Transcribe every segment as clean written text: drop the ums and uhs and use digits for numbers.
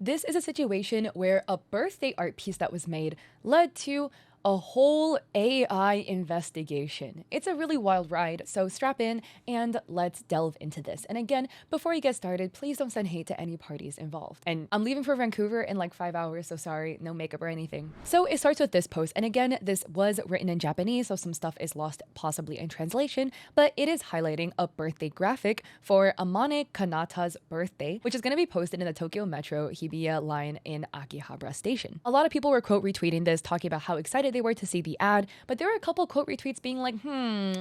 This is a situation where a birthday art piece that was made led to a whole AI investigation. It's a really wild ride, so strap in and let's delve into this. And again, before you get started, please don't send hate to any parties involved. And I'm leaving for Vancouver in like 5 hours, so sorry, no makeup or anything. So it starts with this post, and again, this was written in Japanese, so some stuff is lost possibly in translation, but it is highlighting a birthday graphic for Amane Kanata's birthday, which is going to be posted in the Tokyo Metro Hibiya line in Akihabara Station. A lot of people were quote retweeting this, talking about how excited they were to see the ad, but there were a couple quote retweets being like,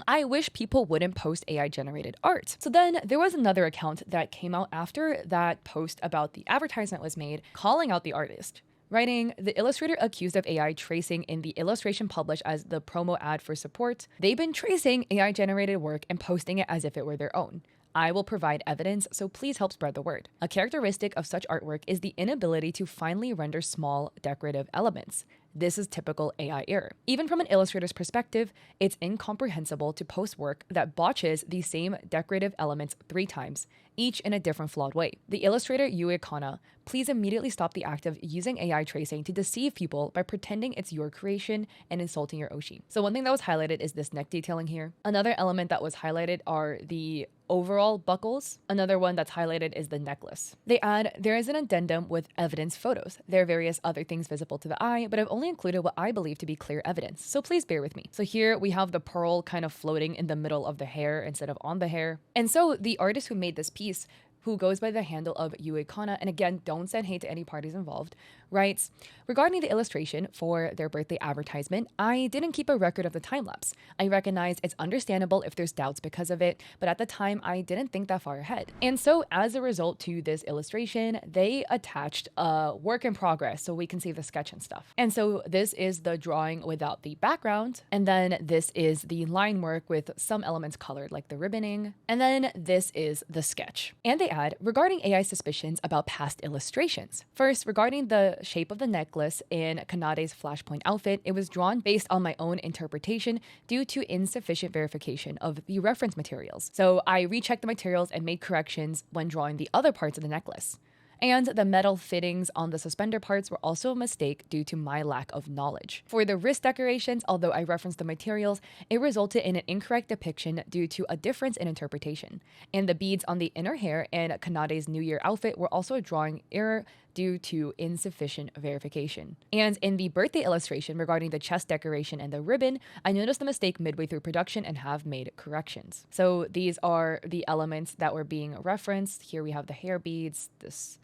I wish people wouldn't post AI generated art. So then there was another account that came out after that post about the advertisement was made, calling out the artist, writing, "The illustrator accused of AI tracing in the illustration published as the promo ad for support. They've been tracing AI generated work and posting it as if it were their own. I will provide evidence, so please help spread the word. A characteristic of such artwork is the inability to finely render small decorative elements. This is typical AI error. Even from an illustrator's perspective, it's incomprehensible to post work that botches the same decorative elements 3 times, each in a different flawed way. The illustrator Yue Kana, please immediately stop the act of using AI tracing to deceive people by pretending it's your creation and insulting your oshi." So one thing that was highlighted is this neck detailing here. Another element that was highlighted are the overall buckles. Another one that's highlighted is the necklace. They add, "There is an addendum with evidence photos. There are various other things visible to the eye, but I've only included what I believe to be clear evidence, so please bear with me." So here we have the pearl kind of floating in the middle of the hair instead of on the hair. And so the artist who made this piece, who goes by the handle of Yue Kana, and again, don't send hate to any parties involved, writes, "Regarding the illustration for their birthday advertisement, I didn't keep a record of the time-lapse. I recognize it's understandable if there's doubts because of it, but at the time, I didn't think that far ahead." And so as a result to this illustration, they attached a work in progress so we can see the sketch and stuff. And so this is the drawing without the background, and then this is the line work with some elements colored like the ribboning, and then this is the sketch. And they add, "Regarding AI suspicions about past illustrations. First, regarding the shape of the necklace in Kanade's flashpoint outfit, it was drawn based on my own interpretation due to insufficient verification of the reference materials. So I rechecked the materials and made corrections when drawing the other parts of the necklace. And the metal fittings on the suspender parts were also a mistake due to my lack of knowledge. For the wrist decorations, although I referenced the materials, it resulted in an incorrect depiction due to a difference in interpretation. And the beads on the inner hair in Kanade's New Year outfit were also a drawing error due to insufficient verification. And in the birthday illustration regarding the chest decoration and the ribbon, I noticed the mistake midway through production and have made corrections." So these are the elements that were being referenced. Here we have the hair beads, this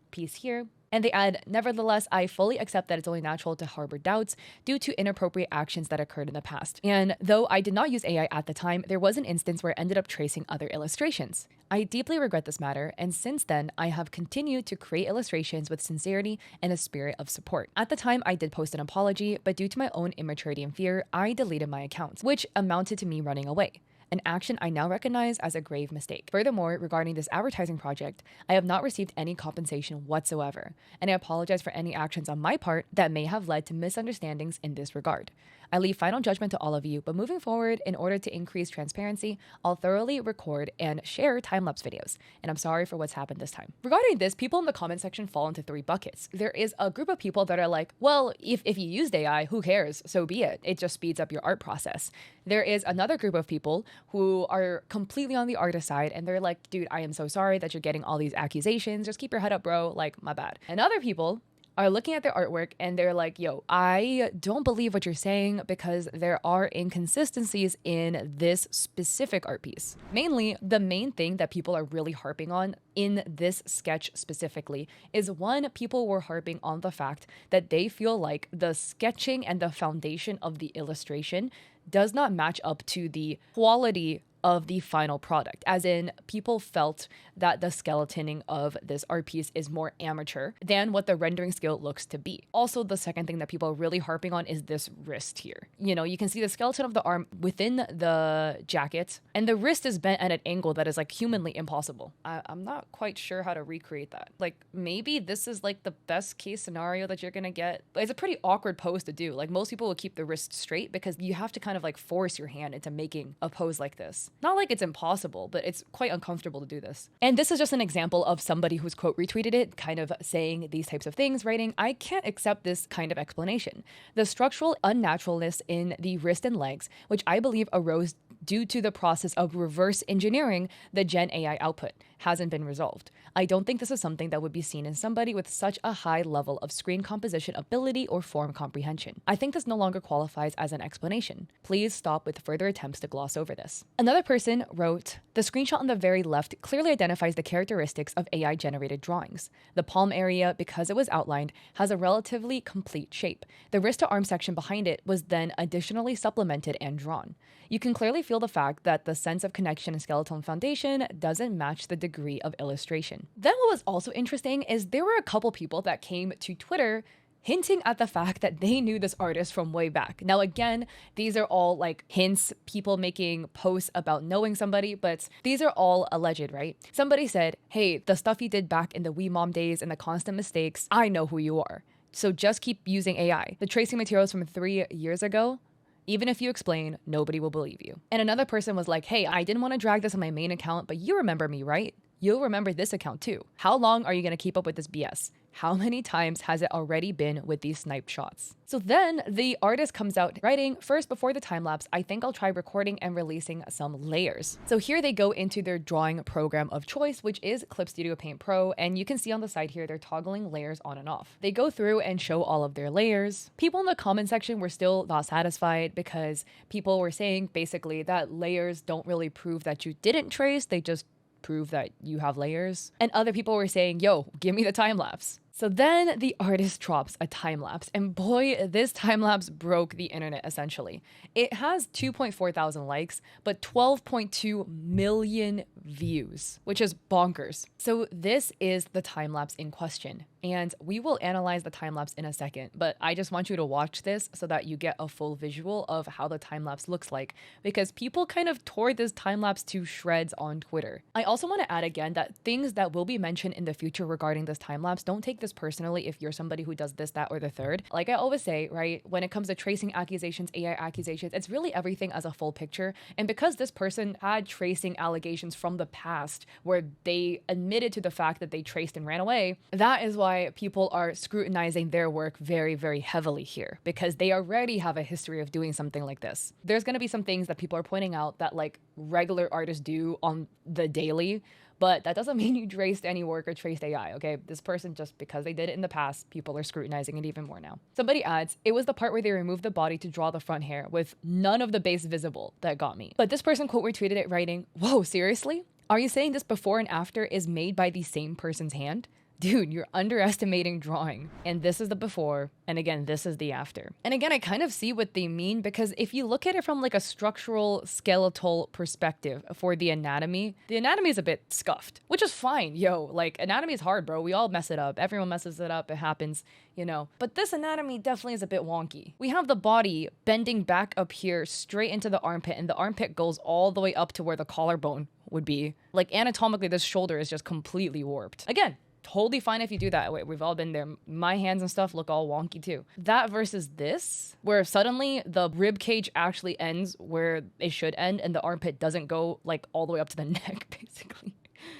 piece here. And they add, "Nevertheless, I fully accept that it's only natural to harbor doubts due to inappropriate actions that occurred in the past. And though I did not use AI at the time, there was an instance where I ended up tracing other illustrations. I deeply regret this matter, and since then, I have continued to create illustrations with sincerity and a spirit of support. At the time, I did post an apology, but due to my own immaturity and fear, I deleted my accounts, which amounted to me running away. An action I now recognize as a grave mistake. Furthermore, regarding this advertising project, I have not received any compensation whatsoever, and I apologize for any actions on my part that may have led to misunderstandings in this regard. I leave final judgment to all of you, but moving forward, in order to increase transparency, I'll thoroughly record and share time-lapse videos, and I'm sorry for what's happened this time." Regarding this, people in the comment section fall into 3 buckets. There is a group of people that are like, well, if you used AI, who cares? So be it. It just speeds up your art process. There is another group of people who are completely on the artist side, and they're like, dude, I am so sorry that you're getting all these accusations. Just keep your head up, bro. Like, my bad. And other people are looking at their artwork and they're like, yo, I don't believe what you're saying because there are inconsistencies in this specific art piece. Mainly, the main thing that people are really harping on in this sketch specifically is, one, people were harping on the fact that they feel like the sketching and the foundation of the illustration does not match up to the quality of the final product. As in, people felt that the skeletoning of this art piece is more amateur than what the rendering skill looks to be. Also, the second thing that people are really harping on is this wrist here. You know, you can see the skeleton of the arm within the jacket, and the wrist is bent at an angle that is like humanly impossible. I'm not quite sure how to recreate that. Like, maybe this is like the best case scenario that you're gonna get. It's a pretty awkward pose to do. Like, most people will keep the wrist straight because you have to kind of like force your hand into making a pose like this. Not like it's impossible, but it's quite uncomfortable to do this. And this is just an example of somebody who's quote retweeted it, kind of saying these types of things, writing, "I can't accept this kind of explanation. The structural unnaturalness in the wrist and legs, which I believe arose due to the process of reverse engineering the Gen AI output, hasn't been resolved. I don't think this is something that would be seen in somebody with such a high level of screen composition ability or form comprehension. I think this no longer qualifies as an explanation. Please stop with further attempts to gloss over this." Another person wrote, "The screenshot on the very left clearly identifies the characteristics of AI generated drawings. The palm area, because it was outlined, has a relatively complete shape. The wrist to arm section behind it was then additionally supplemented and drawn. You can clearly feel the fact that the sense of connection and skeletal foundation doesn't match the degree of illustration." Then what was also interesting is there were a couple people that came to Twitter hinting at the fact that they knew this artist from way back. Now, again, these are all like hints, people making posts about knowing somebody, but these are all alleged, right? Somebody said, "Hey, the stuff you did back in the Wee Mom days and the constant mistakes, I know who you are. So just keep using AI. The tracing materials from 3 years ago, even if you explain, nobody will believe you." And another person was like, "Hey, I didn't want to drag this on my main account, but you remember me, right? You'll remember this account too. How long are you going to keep up with this BS? How many times has it already been with these sniped shots?" So then the artist comes out writing, "First, before the time lapse, I think I'll try recording and releasing some layers." So here they go into their drawing program of choice, which is Clip Studio Paint Pro. And you can see on the side here, they're toggling layers on and off. They go through and show all of their layers. People in the comment section were still not satisfied because people were saying basically that layers don't really prove that you didn't trace. They just prove that you have layers. And other people were saying, "Yo, give me the time lapse." So then the artist drops a time lapse, and boy, this time lapse broke the internet essentially. It has 2.4 thousand likes, but 12.2 million views, which is bonkers. So this is the time lapse in question, and we will analyze the time lapse in a second, but I just want you to watch this so that you get a full visual of how the time lapse looks like, because people kind of tore this time lapse to shreds on Twitter. I also want to add again that things that will be mentioned in the future regarding this time lapse, don't take this personally if you're somebody who does this, that, or the third. Like I always say, right, when it comes to tracing accusations, AI accusations, it's really everything as a full picture. And because this person had tracing allegations from the past where they admitted to the fact that they traced and ran away, that is why people are scrutinizing their work very, very heavily here, because they already have a history of doing something like this. There's going to be some things that people are pointing out that like regular artists do on the daily, but that doesn't mean you traced any work or traced AI, okay? This person, just because they did it in the past, people are scrutinizing it even more now. Somebody adds, "It was the part where they removed the body to draw the front hair with none of the base visible that got me." But this person quote retweeted it writing, "Whoa, seriously? Are you saying this before and after is made by the same person's hand? Dude, you're underestimating drawing." And this is the before, and again, this is the after. And again, I kind of see what they mean, because if you look at it from like a structural, skeletal perspective for the anatomy is a bit scuffed, which is fine. Yo, like anatomy is hard, bro. We all mess it up. Everyone messes it up. It happens, you know. But this anatomy definitely is a bit wonky. We have the body bending back up here straight into the armpit, and the armpit goes all the way up to where the collarbone would be. Like anatomically, this shoulder is just completely warped. Again, totally fine if you do that. We've all been there. My hands and stuff look all wonky too. That versus this, where suddenly the rib cage actually ends where it should end, and the armpit doesn't go like all the way up to the neck, basically.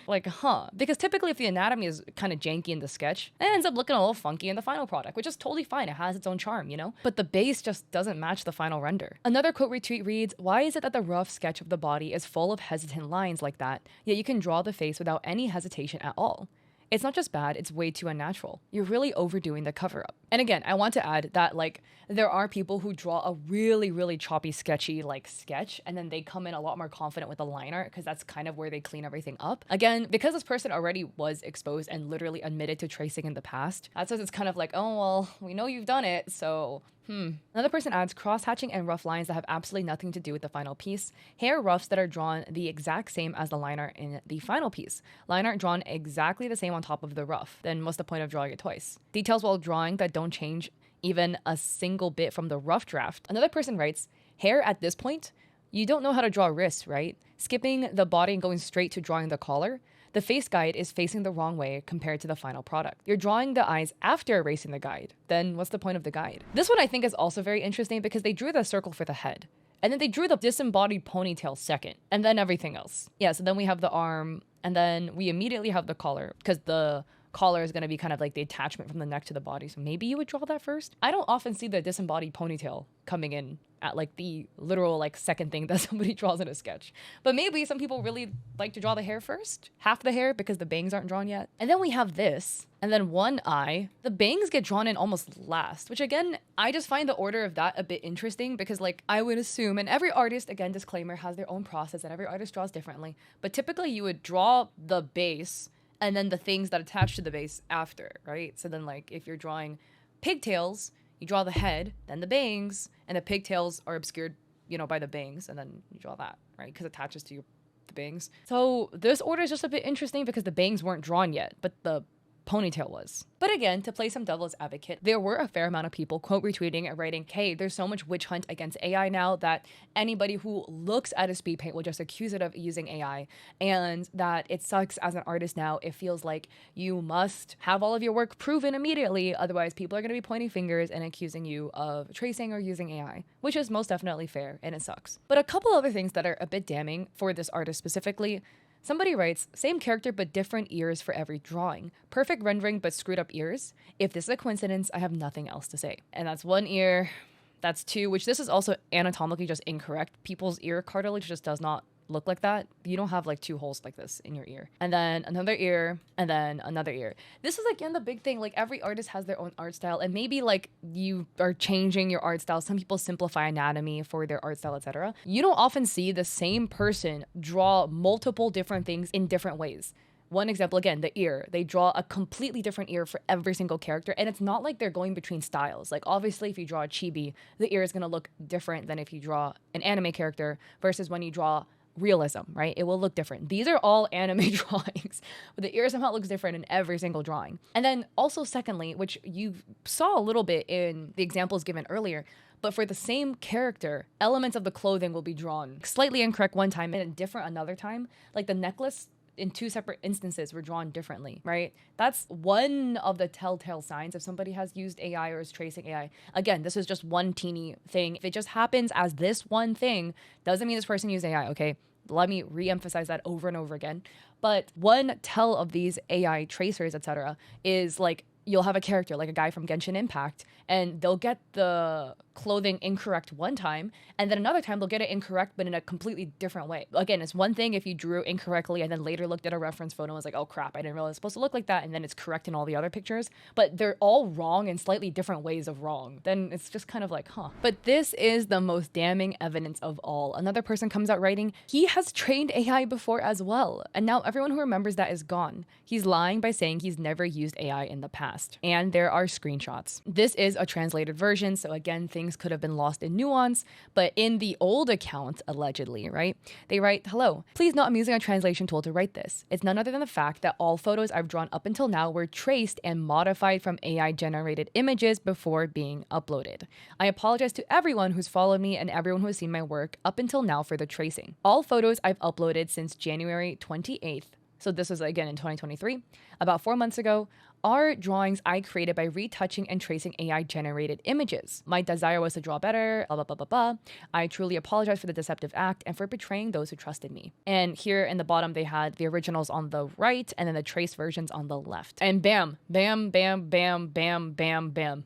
Like, because typically if the anatomy is kind of janky in the sketch, it ends up looking a little funky in the final product, which is totally fine. It has its own charm, you know? But the base just doesn't match the final render. Another quote retweet reads, "Why is it that the rough sketch of the body is full of hesitant lines like that, yet you can draw the face without any hesitation at all? It's not just bad, it's way too unnatural. You're really overdoing the cover-up." And again, I want to add that like there are people who draw a really, really choppy, sketchy like sketch, and then they come in a lot more confident with a line art, because that's kind of where they clean everything up. Again, because this person already was exposed and literally admitted to tracing in the past, that says it's kind of like, oh, well, we know you've done it, so Another person adds, "Cross-hatching and rough lines that have absolutely nothing to do with the final piece. Hair roughs that are drawn the exact same as the line art in the final piece. Line art drawn exactly the same on top of the rough. Then what's the point of drawing it twice? Details while drawing that don't change even a single bit from the rough draft." Another person writes, "Hair at this point? You don't know how to draw wrists, right? Skipping the body and going straight to drawing the collar? The face guide is facing the wrong way compared to the final product. You're drawing the eyes after erasing the guide. Then what's the point of the guide?" This one I think is also very interesting, because they drew the circle for the head. And then they drew the disembodied ponytail second, and then everything else. Yeah, so then we have the arm, and then we immediately have the collar, because the collar is going to be kind of like the attachment from the neck to the body. So maybe you would draw that first. I don't often see the disembodied ponytail coming in at like the literal like second thing that somebody draws in a sketch. But maybe some people really like to draw the hair first, half the hair, because the bangs aren't drawn yet. And then we have this, and then one eye. The bangs get drawn in almost last, which again, I just find the order of that a bit interesting, because like I would assume, and every artist, again, disclaimer, has their own process and every artist draws differently, but typically you would draw the base and then the things that attach to the base after, right? So then like if you're drawing pigtails, you draw the head, then the bangs, and the pigtails are obscured, you know, by the bangs, and then you draw that, right? Because it attaches to the bangs. So this order is just a bit interesting because the bangs weren't drawn yet, but the ponytail was. But again, to play some devil's advocate, there were a fair amount of people quote retweeting and writing, hey, there's so much witch hunt against AI now that anybody who looks at a speed paint will just accuse it of using AI, and that it sucks as an artist now. It feels like you must have all of your work proven immediately, otherwise people are going to be pointing fingers and accusing you of tracing or using AI, which is most definitely fair, and it sucks. But a couple other things that are a bit damning for this artist specifically. Somebody writes, same character but different ears for every drawing. Perfect rendering but screwed up ears. If this is a coincidence, I have nothing else to say. And that's one ear. That's two, which this is also anatomically just incorrect. People's ear cartilage just does not look like that. You don't have like two holes like this in your ear. And then another ear, and then another ear. This is again the big thing. Like every artist has their own art style, and maybe like you are changing your art style. Some people simplify anatomy for their art style, etc. You don't often see the same person draw multiple different things in different ways. One example, again, the ear. They draw a completely different ear for every single character, and it's not like they're going between styles. Like, obviously, if you draw a chibi, the ear is going to look different than if you draw an anime character versus when you draw realism, right? It will look different. These are all anime drawings, but the ear somehow looks different in every single drawing. And then also secondly, which you saw a little bit in the examples given earlier, but for the same character, elements of the clothing will be drawn slightly incorrect one time and different another time. Like the necklace in two separate instances were drawn differently, right? That's one of the telltale signs if somebody has used AI or is tracing AI. Again, this is just one teeny thing. If it just happens as this one thing, doesn't mean this person used AI, okay? Let me re-emphasize that over and over again. But one tell of these AI tracers, etc., is like you'll have a character like a guy from Genshin Impact, and they'll get the clothing incorrect one time, and then another time they'll get it incorrect but in a completely different way. Again, it's one thing if you drew incorrectly and then later looked at a reference photo and was like, oh crap, I didn't realize it's supposed to look like that, and then it's correct in all the other pictures, but they're all wrong in slightly different ways of wrong. Then it's just kind of like, huh. But this is the most damning evidence of all. Another person comes out writing, he has trained AI before as well, and now everyone who remembers that is gone. He's lying by saying he's never used AI in the past. And there are screenshots. This is a translated version, so again, things could have been lost in nuance, but in the old account, allegedly, right? They write, hello, please note I'm using a translation tool to write this. It's none other than the fact that all photos I've drawn up until now were traced and modified from AI-generated images before being uploaded. I apologize to everyone who's followed me and everyone who has seen my work up until now for the tracing. All photos I've uploaded since January 28th, so this was again in 2023, about 4 months ago, are drawings I created by retouching and tracing AI-generated images. My desire was to draw better, blah, blah, blah, blah, blah. I truly apologize for the deceptive act and for betraying those who trusted me. And here in the bottom, they had the originals on the right and then the trace versions on the left. And bam, bam, bam, bam, bam, bam, bam.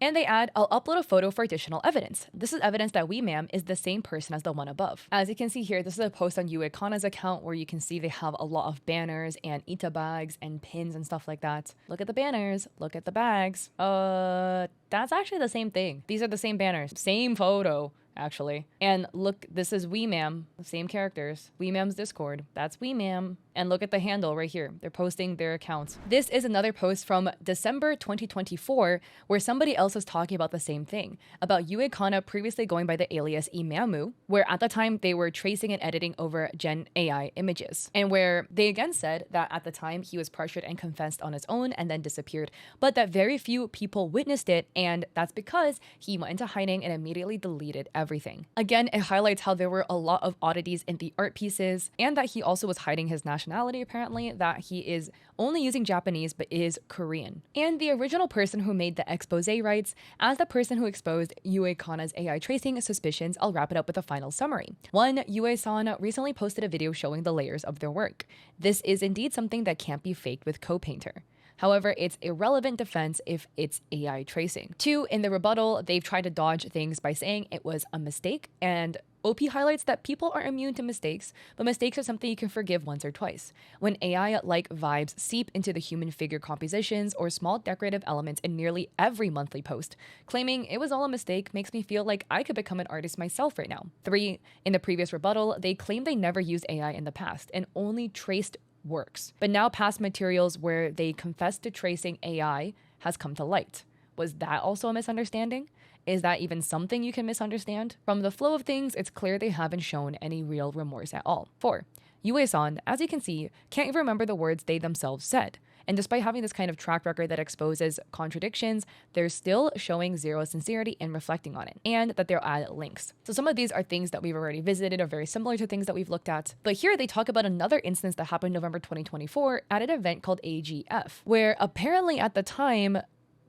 And they add, I'll upload a photo for additional evidence. This is evidence that we, ma'am, is the same person as the one above. As you can see here, this is a post on Yue Kana's account where you can see they have a lot of banners and ita bags and pins and stuff like that. Look at the banners, look at the bags. That's actually the same thing. These are the same banners, same photo. Actually. And look, this is Wee Ma'am, same characters. Wee Ma'am's Discord. That's Wee Ma'am. And look at the handle right here. They're posting their accounts. This is another post from December 2024 where somebody else is talking about the same thing, about Yue Kana previously going by the alias Imamu, where at the time they were tracing and editing over Gen AI images. And where they again said that at the time he was pressured and confessed on his own and then disappeared, but that very few people witnessed it And that's because he went into hiding and immediately deleted everything. Again, it highlights how there were a lot of oddities in the art pieces, and that he also was hiding his nationality, apparently, that he is only using Japanese but is Korean. And the original person who made the expose writes, as the person who exposed Yue Kana's AI tracing suspicions, I'll wrap it up with a final summary. 1. Yue-san recently posted a video showing the layers of their work. This is indeed something that can't be faked with CoPainter. However, it's irrelevant defense if it's AI tracing. 2, in the rebuttal, they've tried to dodge things by saying it was a mistake, and OP highlights that people are immune to mistakes, but mistakes are something you can forgive once or twice. When AI-like vibes seep into the human figure compositions or small decorative elements in nearly every monthly post, claiming it was all a mistake makes me feel like I could become an artist myself right now. 3, in the previous rebuttal, they claimed they never used AI in the past and only traced works. But now past materials where they confessed to tracing AI has come to light. Was that also a misunderstanding? Is that even something you can misunderstand? From the flow of things, it's clear they haven't shown any real remorse at all. 4. Yue-san, as you can see, can't even remember the words they themselves said. And despite having this kind of track record that exposes contradictions, they're still showing zero sincerity in reflecting on it, and that they'll add links. So some of these are things that we've already visited or very similar to things that we've looked at. But here they talk about another instance that happened November 2024 at an event called AGF, where apparently at the time,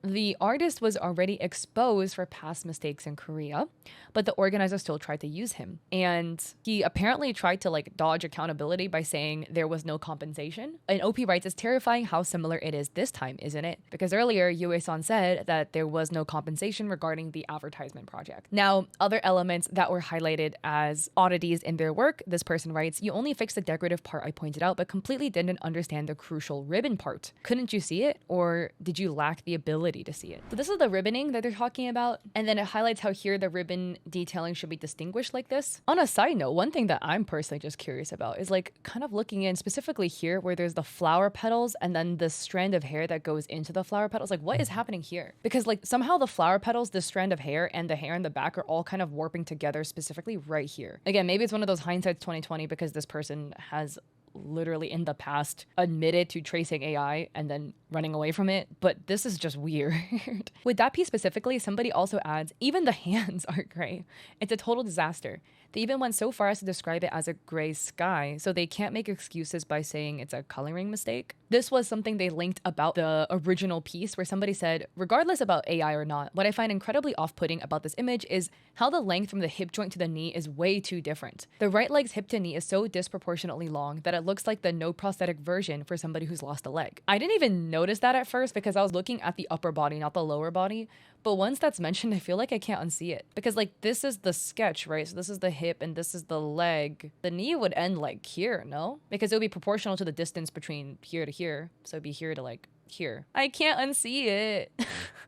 the artist was already exposed for past mistakes in Korea, but the organizer still tried to use him. And he apparently tried to dodge accountability by saying there was no compensation. And OP writes, it's terrifying how similar it is this time, isn't it? Because earlier, Yue-san said that there was no compensation regarding the advertisement project. Now, other elements that were highlighted as oddities in their work, this person writes, you only fixed the decorative part I pointed out, but completely didn't understand the crucial ribbon part. Couldn't you see it? Or did you lack the ability to see it? So this is the ribboning that they're talking about, and then it highlights how here the ribbon detailing should be distinguished like this. On a side note, one thing that I'm personally just curious about is kind of looking in specifically here where there's the flower petals and then the strand of hair that goes into the flower petals. What is happening here? Because somehow the flower petals, the strand of hair, and the hair in the back are all kind of warping together specifically right here. Again, maybe it's one of those hindsight's 2020 because this person has literally in the past admitted to tracing AI and then running away from it, but this is just weird. With that piece specifically, somebody also adds, even the hands are gray. It's a total disaster. They even went so far as to describe it as a gray sky, so they can't make excuses by saying it's a coloring mistake. This was something they linked about the original piece where somebody said, regardless about AI or not, what I find incredibly off-putting about this image is how the length from the hip joint to the knee is way too different. The right leg's hip to knee is so disproportionately long that it looks like the no prosthetic version for somebody who's lost a leg. I didn't even notice that at first because I was looking at the upper body, not the lower body. But once that's mentioned, I feel like I can't unsee it. Because this is the sketch, right? So this is the hip and this is the leg. The knee would end here, no? Because it would be proportional to the distance between here to here. So it'd be here to here. I can't unsee it.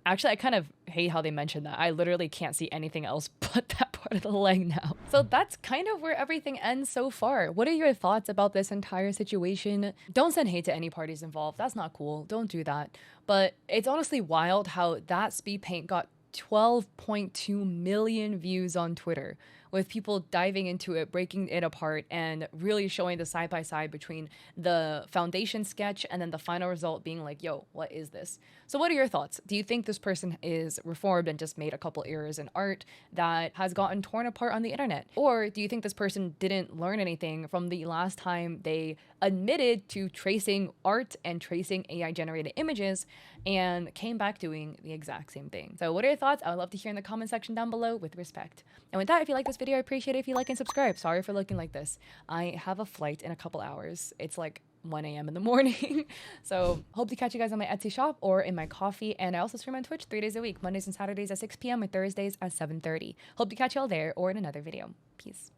Actually, I kind of hate how they mentioned that. I literally can't see anything else but that part of the leg now. So that's kind of where everything ends so far. What are your thoughts about this entire situation? Don't send hate to any parties involved. That's not cool. Don't do that. But it's honestly wild how that Speedpaint got 12.2 million views on Twitter, with people diving into it, breaking it apart, and really showing the side by side between the foundation sketch and then the final result being yo, what is this? So what are your thoughts? Do you think this person is reformed and just made a couple errors in art that has gotten torn apart on the internet? Or do you think this person didn't learn anything from the last time they admitted to tracing art and tracing AI generated images and came back doing the exact same thing? So what are your thoughts? I would love to hear in the comment section down below with respect. And with that, if you like this video, I appreciate it if you like and subscribe. Sorry for looking like this. I have a flight in a couple hours. It's 1 a.m. in the morning. So hope to catch you guys on my Etsy shop or in my coffee. And I also stream on Twitch 3 days a week, Mondays and Saturdays at 6 p.m. and Thursdays at 7:30. Hope to catch you all there or in another video. Peace.